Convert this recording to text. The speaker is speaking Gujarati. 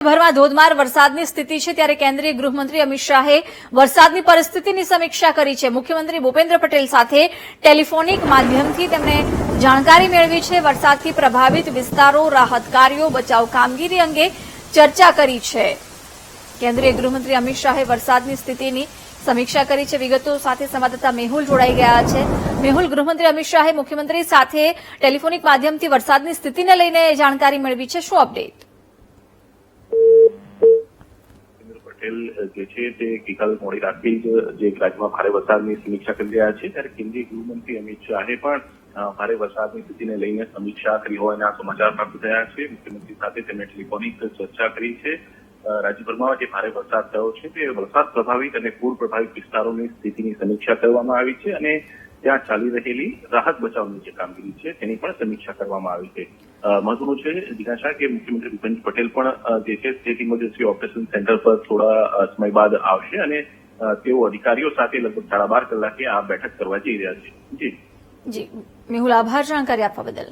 ભરમાં ધોધમાર વરસાદની સ્થિતિ છે ત્યારે કેન્દ્રીય ગૃહમંત્રી અમિત શાહે વરસાદની પરિસ્થિતિની સમીક્ષા કરી છે। મુખ્યમંત્રી ભૂપેન્દ્ર પટેલ સાથે ટેલિફોનિક માધ્યમથી તેમણે જાણકારી મેળવી છે। વરસાદથી પ્રભાવિત વિસ્તારો, રાહત કાર્યો, બચાવ કામગીરી અંગે ચર્ચા કરી છે। કેન્દ્રીય ગૃહમંત્રી અમિત શાહે વરસાદની સ્થિતિની સમીક્ષા કરી છે। વિગતો સાથે સંવાદદાતા મેહુલ જોડાઈ ગયા છે। મેહુલ, ગૃહમંત્રી અમિત શાહે મુખ્યમંત્રી સાથે ટેલિફોનિક માધ્યમથી વરસાદની સ્થિતિને લઈને જાણકારી મેળવી છે। શું અપડેટ? પટેલ જે છે તે ગઈકાલે મોડી રાતથી જ રાજ્યમાં ભારે વરસાદની સમીક્ષા કરી રહ્યા છે ત્યારે કેન્દ્રીય ગૃહમંત્રી અમિત શાહે પણ ભારે વરસાદની સ્થિતિને લઈને સમીક્ષા કરી હોવાના સમાચાર પ્રાપ્ત થયા છે। મુખ્યમંત્રી સાથે તેમણે ટેલિફોનિક ચર્ચા કરી છે। રાજ્યભરમાં જે ભારે વરસાદ થયો છે તે વરસાદ પ્રભાવિત અને પૂર પ્રભાવિત વિસ્તારોની સ્થિતિની સમીક્ષા કરવામાં આવી છે અને ત્યાં ચાલી રહેલી રાહત બચાવની જે કામગીરી છે તેની પણ સમીક્ષા કરવામાં આવી છે। મહત્વનું છે જીજ્ઞાસા કે મુખ્યમંત્રી ભૂપેન્દ્ર પટેલ પણ જે છે સ્ટેટ ઇમરજન્સી ઓપરેશન સેન્ટર પર થોડા સમય બાદ આવશે અને તેઓ અધિકારીઓ સાથે લગભગ 12.5 કલાકે આ બેઠક કરવા જઈ રહ્યા છે। જી મેહુલ, આભાર જાણકારી આપવા બદલ।